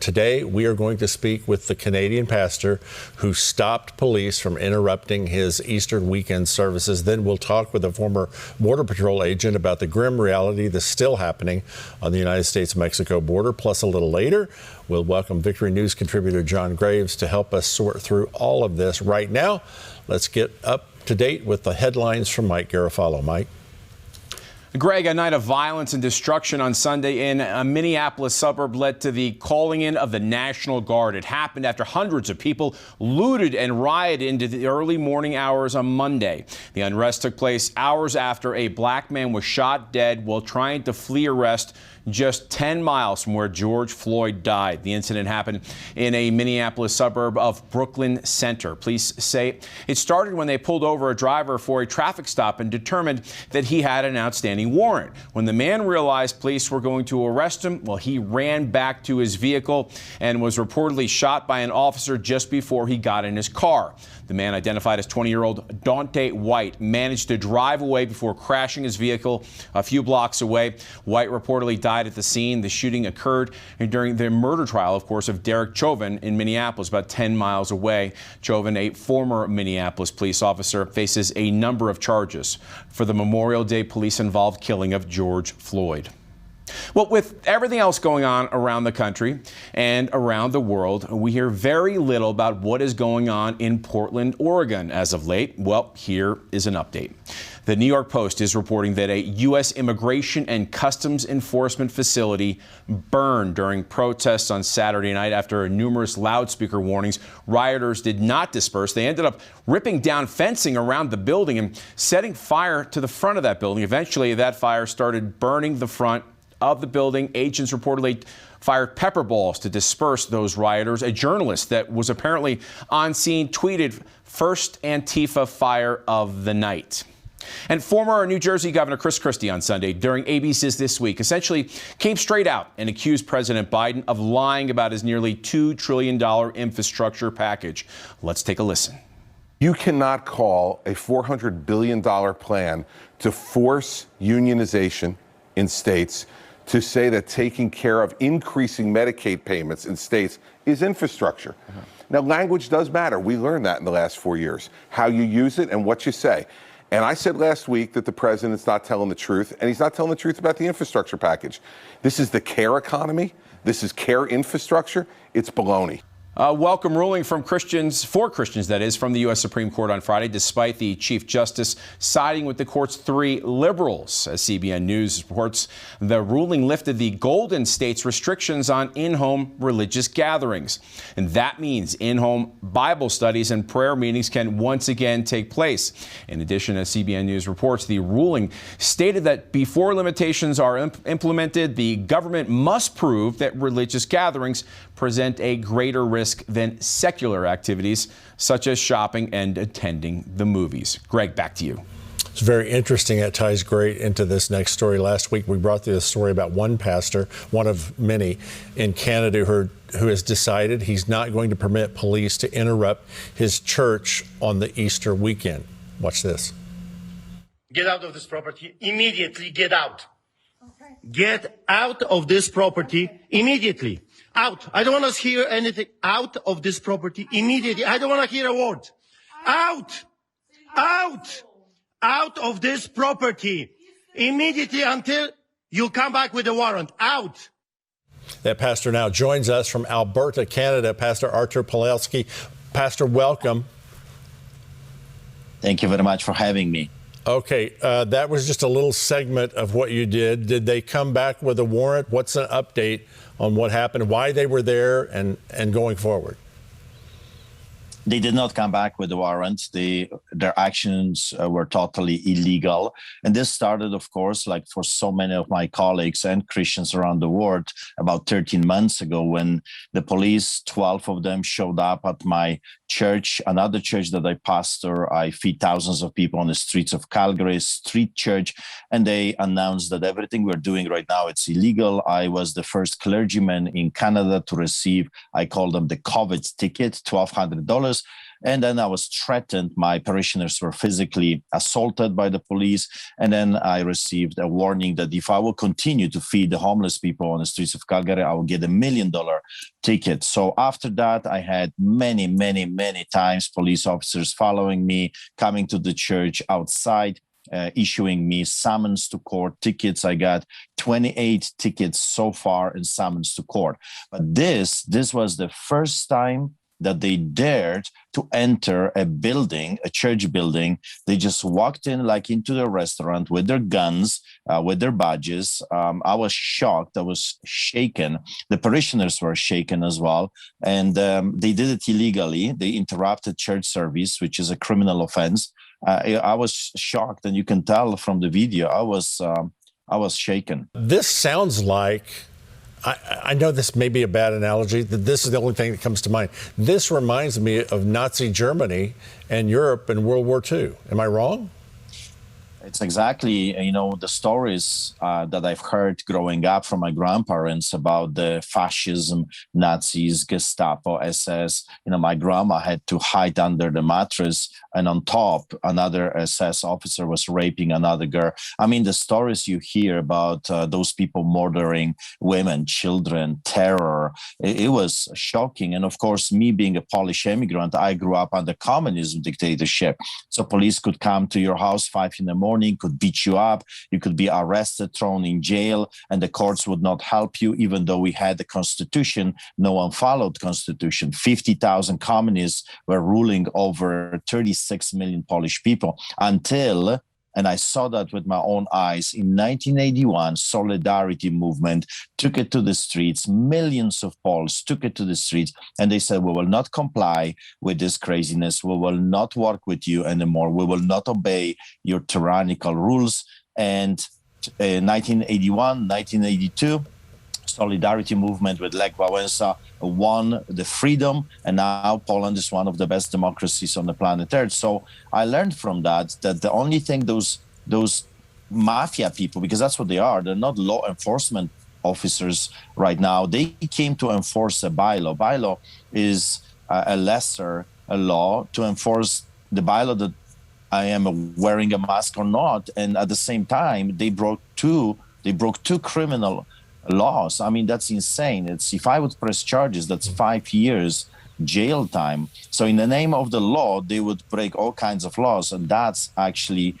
Today, we are going to speak with the Canadian pastor who stopped police from interrupting his Easter weekend services. Then we'll talk with a former Border Patrol agent about the grim reality that's still happening on the United States-Mexico border. Plus, a little later, we'll welcome Victory News contributor John Graves to help us sort through all of this. Right now, let's get up to date with the headlines from Mike Garofalo. Mike. Greg, a night of violence and destruction on Sunday in a Minneapolis suburb led to the calling in of the National Guard. It happened after hundreds of people looted and rioted into the early morning hours on Monday. The unrest took place hours after a black man was shot dead while trying to flee arrest just 10 miles from where George Floyd died. The incident happened in a Minneapolis suburb of Brooklyn Center. Police say it started when they pulled over a driver for a traffic stop and determined that he had an outstanding warrant. When the man realized police were going to arrest him, well, he ran back to his vehicle and was reportedly shot by an officer just before he got in his car. The man, identified as 20-year-old Dante White, managed to drive away before crashing his vehicle a few blocks away. White reportedly died at the scene. The shooting occurred during the murder trial, of course, of Derek Chauvin in Minneapolis, about 10 miles away. Chauvin, a former Minneapolis police officer, faces a number of charges for the Memorial Day police-involved killing of George Floyd. Well, with everything else going on around the country and around the world, we hear very little about what is going on in Portland, Oregon as of late. Well, here is an update. The New York Post is reporting that a U.S. Immigration and Customs Enforcement facility burned during protests on Saturday night after numerous loudspeaker warnings. Rioters did not disperse. They ended up ripping down fencing around the building and setting fire to the front of that building. Eventually, that fire started burning the front of the building. Agents reportedly fired pepper balls to disperse those rioters. A journalist that was apparently on scene tweeted, "First Antifa fire of the night." And former New Jersey Governor CHRISTIE on Sunday during ABC's This Week essentially came straight out and accused President Biden of lying about his nearly $2 trillion infrastructure package. Let's take a listen. You cannot call a $400 billion plan to force unionization in states to say that taking care of increasing Medicaid payments in states is infrastructure. Now, language does matter. We learned that in the last 4 years, how you use it and what you say. And I said last week that the president's not telling the truth, and he's not telling the truth about the infrastructure package. This is the care economy. This is care infrastructure. It's baloney. Welcome ruling from Christians, for Christians that is, from the U.S. Supreme Court on Friday, despite the Chief Justice siding with the court's 3 liberals. As CBN News reports, the ruling lifted the Golden State's restrictions on in-home religious gatherings. And that means in-home Bible studies and prayer meetings can once again take place. In addition, as CBN News reports, the ruling stated that before limitations are implemented, the government must prove that religious gatherings present a greater risk than secular activities such as shopping and attending the movies. Greg, back to you. It's very interesting. It ties great into this next story. Last week, we brought you a story about one pastor, one of many in Canada, who has decided he's not going to permit police to interrupt his church on the Easter weekend. Watch this. Get out of this property. Immediately get out. Okay. Get out of this property immediately. Out. I don't want to hear anything. Out of this property immediately. I don't want to hear a word. Out. Out. Out of this property immediately until you come back with a warrant. Out. That pastor now joins us from Alberta, Canada, Pastor Artur Pawlowski. Pastor, welcome. Thank you very much for having me. Okay, that was just a little segment of what you did. Did they come back with a warrant? What's an update on what happened, why they were there, and going forward? They did not come back with the warrant. Their actions were totally illegal. And this started, of course, like for so many of my colleagues and Christians around the world, about 13 months ago when the police, 12 of them, showed up at my church, another church that I pastor. I feed thousands of people on the streets of Calgary, street church, and they announced that everything we're doing right now, it's illegal. I was the first clergyman in Canada to receive, I call them the COVID ticket, $1,200. And then I was threatened. My parishioners were physically assaulted by the police. And then I received a warning that if I will continue to feed the homeless people on the streets of Calgary, I will get $1 million ticket. So after that, I had many, many, many times police officers following me, coming to the church outside, issuing me summons to court tickets. I got 28 tickets so far and summons to court. But this was the first time that they dared to enter a building, a church building. They just walked in like into the restaurant with their guns, with their badges. I was shocked. I was shaken. The parishioners were shaken as well. And they did it illegally. They interrupted church service, which is a criminal offense. I was shocked, and you can tell from the video, I was shaken. This sounds like, I know this may be a bad analogy, that this is the only thing that comes to mind. This reminds me of Nazi Germany and Europe in World War II. Am I wrong? It's exactly, the stories that I've heard growing up from my grandparents about the fascism, Nazis, Gestapo, SS. My grandma had to hide under the mattress, and on top, another SS officer was raping another girl. I mean, the stories you hear about those people murdering women, children, terror, it was shocking. And of course, me being a Polish immigrant, I grew up under communism dictatorship. So police could come to your house 5 a.m, could beat you up, you could be arrested, thrown in jail, and the courts would not help you. Even though we had the Constitution, no one followed the Constitution. 50,000 communists were ruling over 36 million Polish people until, and I saw that with my own eyes, in 1981, Solidarity movement took it to the streets. Millions of Poles took it to the streets, and they said, we will not comply with this craziness. We will not work with you anymore. We will not obey your tyrannical rules. And in 1981, 1982, Solidarity movement with Lech Wałęsa won the freedom, and now Poland is one of the best democracies on the planet Earth. So I learned from that the only thing those mafia people, because that's what they are, they're not law enforcement officers right now. They came to enforce a bylaw. Bylaw is a lesser law to enforce the bylaw that I am wearing a mask or not. And at the same time, they broke two criminal laws. I mean, that's insane. If I would press charges, that's 5 years jail time. So in the name of the law, they would break all kinds of laws. And that's actually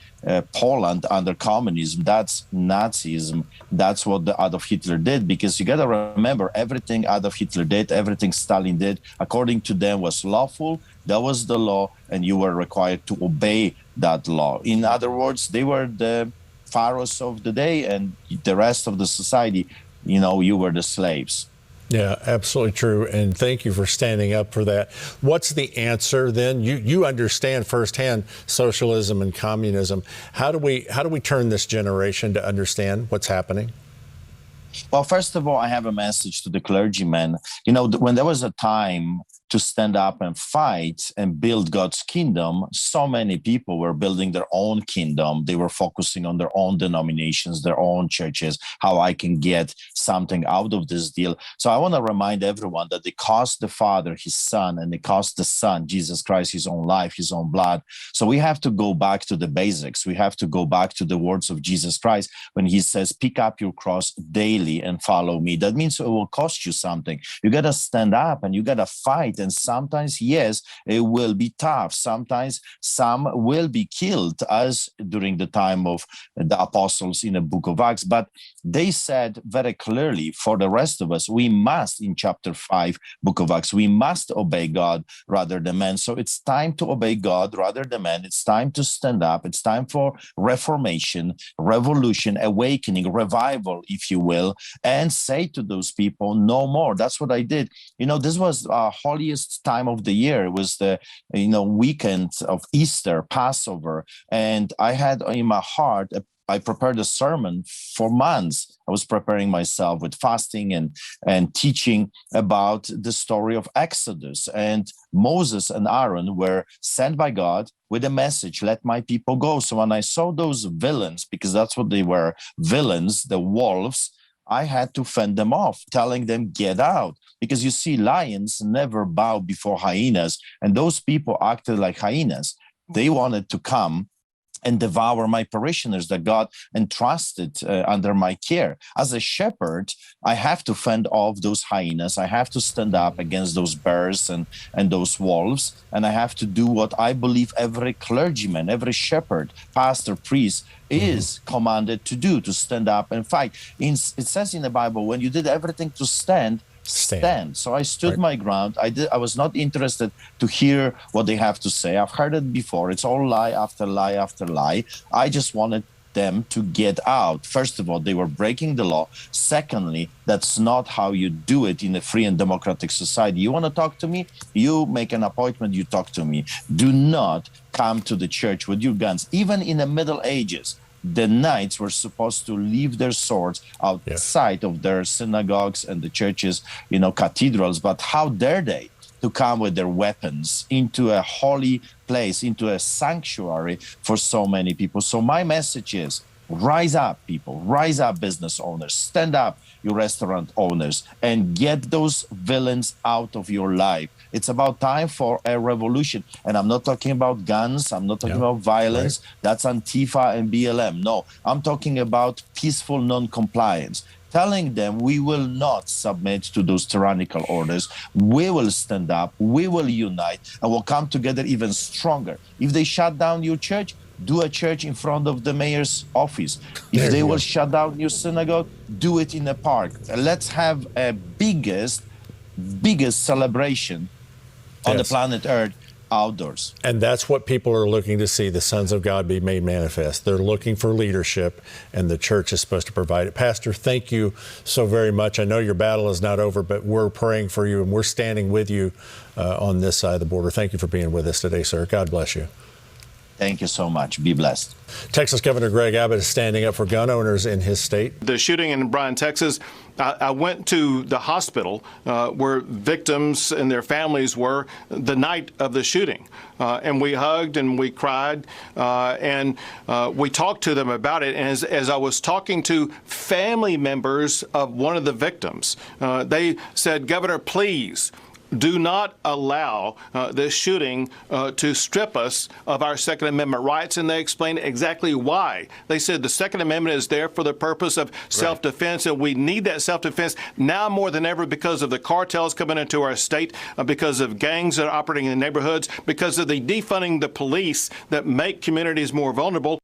Poland under communism. That's Nazism. That's what Adolf Hitler did. Because you got to remember, everything Adolf Hitler did, everything Stalin did, according to them was lawful. That was the law, and you were required to obey that law. In other words, they were the pharaohs of the day, and the rest of the society, you were the slaves. Yeah, absolutely true. And thank you for standing up for that. What's the answer then? You understand firsthand socialism and communism. How do we turn this generation to understand what's happening? Well, first of all, I have a message to the clergymen. When there was a time to stand up and fight and build God's kingdom, so many people were building their own kingdom. They were focusing on their own denominations, their own churches, how I can get something out of this deal. So I want to remind everyone that it cost the Father his Son, and it cost the Son, Jesus Christ, his own life, his own blood. So we have to go back to the basics. We have to go back to the words of Jesus Christ when he says, pick up your cross daily and follow me. That means it will cost you something. You got to stand up and you got to fight. And sometimes, yes, it will be tough. Sometimes some will be killed, as during the time of the apostles in the book of Acts. But they said very clearly, for the rest of us, we must, in chapter 5, book of Acts, we must obey God rather than men. So it's time to obey God rather than men. It's time to stand up. It's time for reformation, revolution, awakening, revival, if you will, and say to those people, no more. That's what I did. This was our holiest time of the year. It was the weekend of Easter, Passover, and I had in my heart I prepared a sermon for months. I was preparing myself with fasting and teaching about the story of Exodus. And Moses and Aaron were sent by God with a message, let my people go. So when I saw those villains, because that's what they were, villains, the wolves, I had to fend them off, telling them, get out. Because you see, lions never bow before hyenas, and those people acted like hyenas. They wanted to come and devour my parishioners that God entrusted under my care. As a shepherd, I have to fend off those hyenas. I have to stand up against those bears and those wolves. And I have to do what I believe every clergyman, every shepherd, pastor, priest is commanded to do, to stand up and fight. It says in the Bible, when you did everything to stand. So I stood my ground. I was not interested to hear what they have to say. I've heard it before. It's all lie after lie after lie. I just wanted them to get out. First of all, they were breaking the law. Secondly, that's not how you do it in a free and democratic society. You want to talk to me? You make an appointment, you talk to me. Do not come to the church with your guns. Even in the Middle Ages, the knights were supposed to leave their swords outside of their synagogues and the churches, cathedrals. But how dare they to come with their weapons into a holy place, into a sanctuary for so many people? So my message is, rise up, people, rise up, business owners, stand up, you restaurant owners, and get those villains out of your life. It's about time for a revolution. And I'm not talking about guns. I'm not talking about violence. That's Antifa and BLM. No, I'm talking about peaceful non-compliance. Telling them we will not submit to those tyrannical orders. We will stand up, we will unite, and we'll come together even stronger. If they shut down your church, do a church in front of the mayor's office. If they will shut down your synagogue, do it in a park. Let's have a biggest celebration on the planet Earth outdoors. And that's what people are looking to see, the sons of God be made manifest. They're looking for leadership, and the church is supposed to provide it. Pastor, thank you so very much. I know your battle is not over, but we're praying for you, and we're standing with you on this side of the border. Thank you for being with us today, sir. God bless you. Thank you so much. Be blessed. Texas Governor Greg Abbott is standing up for gun owners in his state. The shooting in Bryan, Texas, I went to the hospital where victims and their families were the night of the shooting. And we hugged and we cried and we talked to them about it. And as I was talking to family members of one of the victims, they said, Governor, please, do not allow this shooting to strip us of our Second Amendment rights. And they explained exactly why. They said the Second Amendment is there for the purpose of self-defense, and we need that self-defense now more than ever because of the cartels coming into our state, because of gangs that are operating in the neighborhoods, because of the defunding the police that make communities more vulnerable.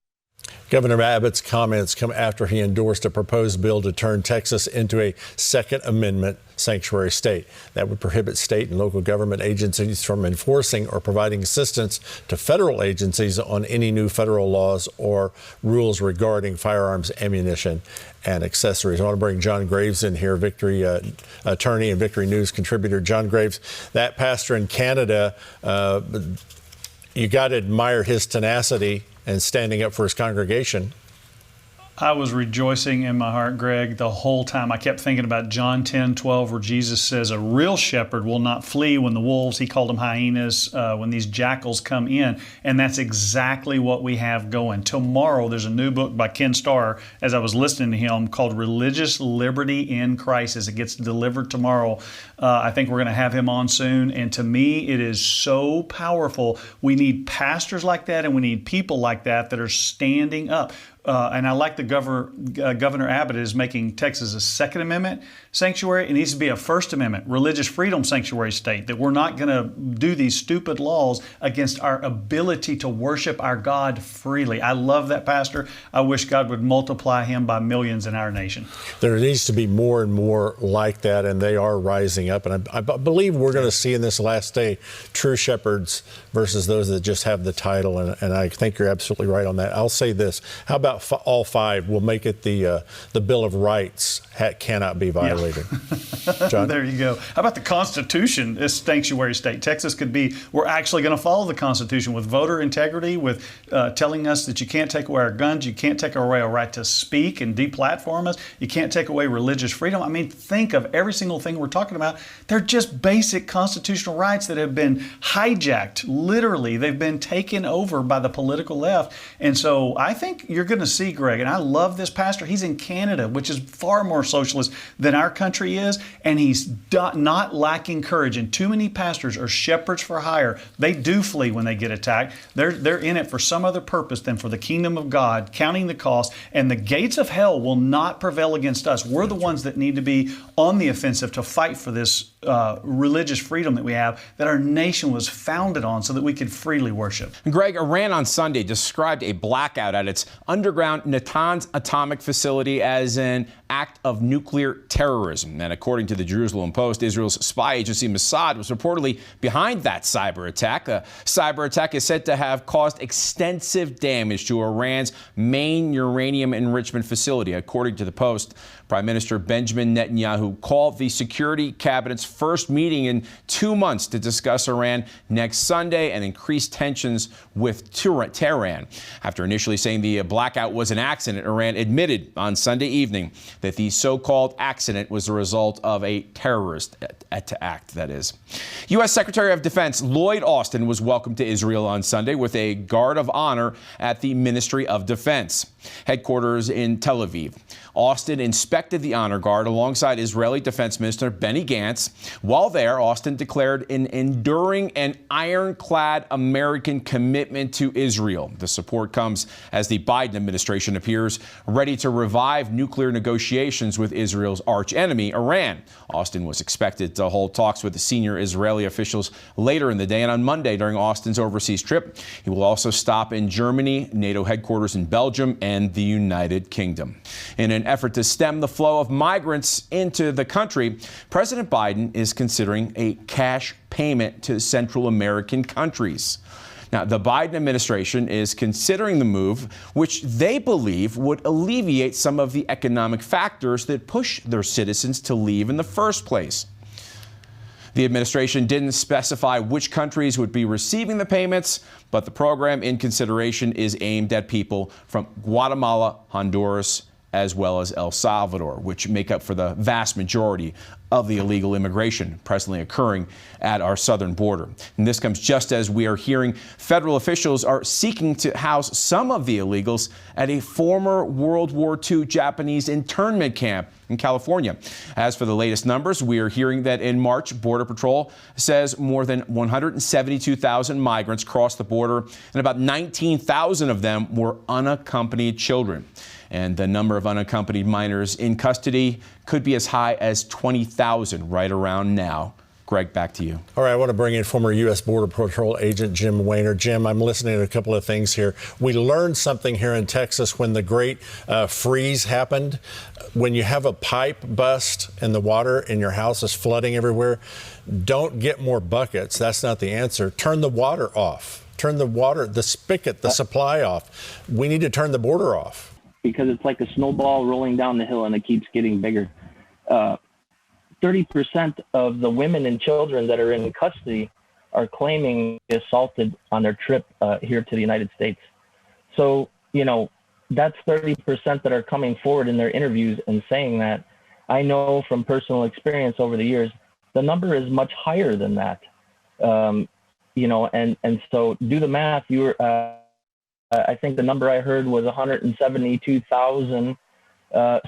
Governor Abbott's comments come after he endorsed a proposed bill to turn Texas into a Second Amendment sanctuary state. That would prohibit state and local government agencies from enforcing or providing assistance to federal agencies on any new federal laws or rules regarding firearms, ammunition, and accessories. I want to bring John Graves in here, Victory attorney and Victory News contributor. John Graves, that pastor in Canada, you got to admire his tenacity and standing up for his congregation. I was rejoicing in my heart, Greg, the whole time. I kept thinking about John 10:12, where Jesus says a real shepherd will not flee when the wolves, he called them hyenas, when these jackals come in. And that's exactly what we have going. Tomorrow, there's a new book by Ken Starr, as I was listening to him, called Religious Liberty in Crisis. It gets delivered tomorrow. I think we're going to have him on soon. And to me, it is so powerful. We need pastors like that, and we need people like that are standing up. And I like the Governor Abbott is making Texas a Second Amendment sanctuary. It needs to be a First Amendment religious freedom sanctuary state, that we're not going to do these stupid laws against our ability to worship our God freely. I love that pastor. I wish God would multiply him by millions in our nation. There needs to be more and more like that, and they are rising up. And I believe we're going to see in this last day true shepherds versus those that just have the title. And I think you're absolutely right on that. I'll say this. How about all five? We'll make it the Bill of Rights cannot be violated. Yeah. John? There you go. How about the Constitution, this sanctuary state? Texas could be, we're actually going to follow the Constitution with voter integrity, with telling us that you can't take away our guns, you can't take away our right to speak and deplatform us, you can't take away religious freedom. I mean, think of every single thing we're talking about. They're just basic constitutional rights that have been hijacked. Literally, they've been taken over by the political left. And so I think you're going to see, Greg, and I love this pastor. He's in Canada, which is far more socialist than our country is, and he's not lacking courage. And too many pastors are shepherds for hire. They do flee when they get attacked. They're in it for some other purpose than for the kingdom of God, counting the cost, and the gates of hell will not prevail against us. We're the ones that need to be on the offensive to fight for this religious freedom that we have, that our nation was founded on so that we could freely worship. Greg, Iran on Sunday described a blackout at its underground Natanz atomic facility as an act of nuclear terrorism. And according to the Jerusalem Post, Israel's spy agency Mossad was reportedly behind that cyber attack. The cyber attack is said to have caused extensive damage to Iran's main uranium enrichment facility. According to the Post, Prime Minister Benjamin Netanyahu called the Security Cabinet's first meeting in 2 months to discuss Iran next Sunday and increase tensions with Tehran. After initially saying the blackout was an accident, Iran admitted on Sunday evening that the so-called accident was the result of a terrorist act, that is. U.S. Secretary of Defense Lloyd Austin was welcomed to Israel on Sunday with a guard of honor at the Ministry of Defense headquarters in Tel Aviv. Austin inspected the honor guard alongside Israeli Defense Minister Benny Gantz. While there, Austin declared an enduring and ironclad American commitment to Israel. The support comes as the Biden administration appears ready to revive nuclear negotiations with Israel's archenemy, Iran. Austin was expected to hold talks with the senior Israeli officials later in the day, and on Monday during Austin's overseas trip, he will also stop in Germany, NATO headquarters in Belgium, and the United Kingdom. In an effort to stem the flow of migrants into the country, President Biden is considering a cash payment to Central American countries. Now, the Biden administration is considering the move, which they believe would alleviate some of the economic factors that push their citizens to leave in the first place. The administration didn't specify which countries would be receiving the payments, but the program in consideration is aimed at people from Guatemala, Honduras, as well as El Salvador, which make up for the vast majority of the illegal immigration presently occurring at our southern border. And this comes just as we are hearing federal officials are seeking to house some of the illegals at a former World War II Japanese internment camp in California. As for the latest numbers, we are hearing that in March, Border Patrol says more than 172,000 migrants crossed the border, and about 19,000 of them were unaccompanied children. And the number of unaccompanied minors in custody could be as high as 20,000 right around now. Greg, back to you. All right, I want to bring in former U.S. Border Patrol agent Jim Weiner. Jim, I'm listening to a couple of things here. We learned something here in Texas when the great freeze happened. When you have a pipe bust and the water in your house is flooding everywhere, don't get more buckets. That's not the answer. Turn the water off. Turn the water, the spigot, the supply off. We need to turn the border off. Because it's like a snowball rolling down the hill and it keeps getting bigger. 30% of the women and children that are in custody are claiming assaulted on their trip here to the United States. So, you know, that's 30% that are coming forward in their interviews and saying that. I know from personal experience over the years, the number is much higher than that. You know, and so do the math. I think the number I heard was 172,000.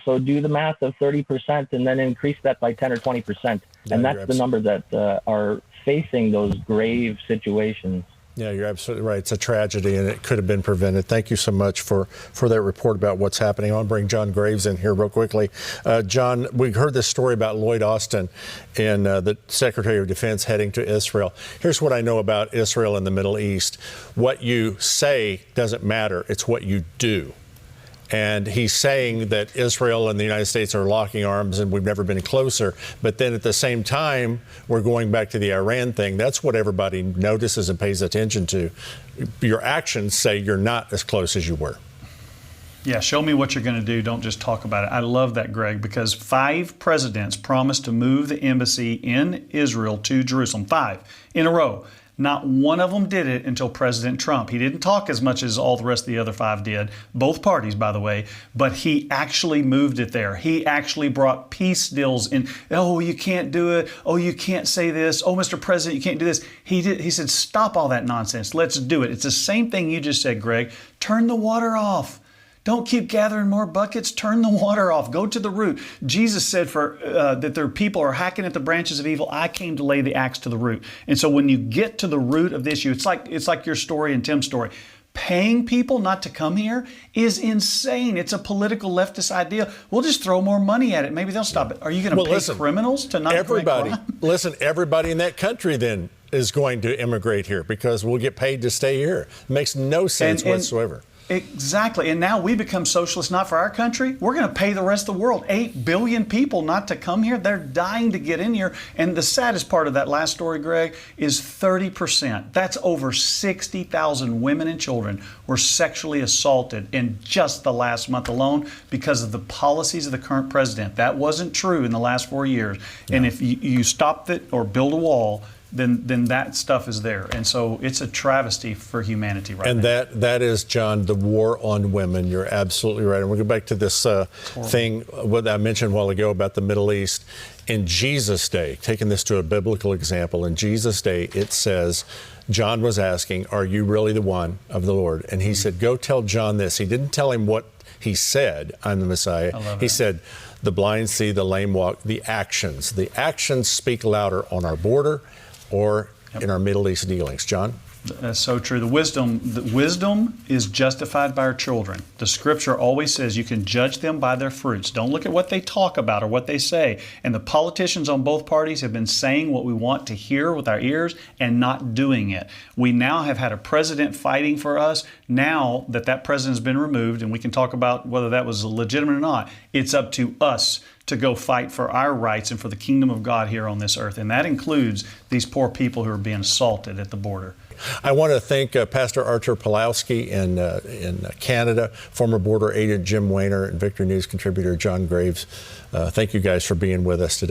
So do the math of 30% and then increase that by 10 or 20%. And that's the number that are facing those grave situations. Yeah, you're absolutely right. It's a tragedy, and it could have been prevented. Thank you so much for that report about what's happening. I want to bring John Graves in here real quickly. John, we heard this story about Lloyd Austin and the Secretary of Defense heading to Israel. Here's what I know about Israel and the Middle East. What you say doesn't matter. It's what you do. And he's saying that Israel and the United States are locking arms and we've never been closer. But then at the same time, we're going back to the Iran thing. That's what everybody notices and pays attention to. Your actions say you're not as close as you were. Yeah, show me what you're going to do. Don't just talk about it. I love that, Greg, because 5 presidents promised to move the embassy in Israel to Jerusalem. 5 in a row. Not one of them did it until President Trump. He didn't talk as much as all the rest of the other 5 did, both parties, by the way, but he actually moved it there. He actually brought peace deals in. Oh, you can't do it. Oh, you can't say this. Oh, Mr. President, you can't do this. He said, stop all that nonsense. Let's do it. It's the same thing you just said, Greg. Turn the water off. Don't keep gathering more buckets. Turn the water off. Go to the root. Jesus said that their people are hacking at the branches of evil. I came to lay the axe to the root. And so when you get to the root of the issue, it's like your story and Tim's story. Paying people not to come here is insane. It's a political leftist idea. We'll just throw more money at it. Maybe they'll stop it. Are you going to pay criminals to not commit crime? Everybody in that country then is going to immigrate here because we'll get paid to stay here. It makes no sense whatsoever. Exactly. And now we become socialists, not for our country. We're going to pay the rest of the world, 8 billion people not to come here. They're dying to get in here. And the saddest part of that last story, Greg, is 30%. That's over 60,000 women and children were sexually assaulted in just the last month alone because of the policies of the current president. That wasn't true in the last 4 years. No. And if you stop it or build a wall, then that stuff is there. And so it's a travesty for humanity right now. And that is, John, the war on women. You're absolutely right. And we'll go back to this thing, what I mentioned a while ago about the Middle East. In Jesus' day, taking this to a biblical example, in Jesus' day, it says, John was asking, are you really the one of the Lord? And he said, go tell John this. He didn't tell him what he said, I'm the Messiah. He said, the blind see, the lame walk, the actions. The actions speak louder on our border or in our Middle East dealings. John? That's so true. The wisdom is justified by our children. The scripture always says you can judge them by their fruits. Don't look at what they talk about or what they say. And the politicians on both parties have been saying what we want to hear with our ears and not doing it. We now have had a president fighting for us. Now that president has been removed, and we can talk about whether that was legitimate or not, it's up to us to go fight for our rights and for the kingdom of God here on this earth. And that includes these poor people who are being assaulted at the border. I want to thank Pastor Artur Pawlowski in Canada, former border agent Jim Weiner, and Victory News contributor John Graves. Thank you guys for being with us today.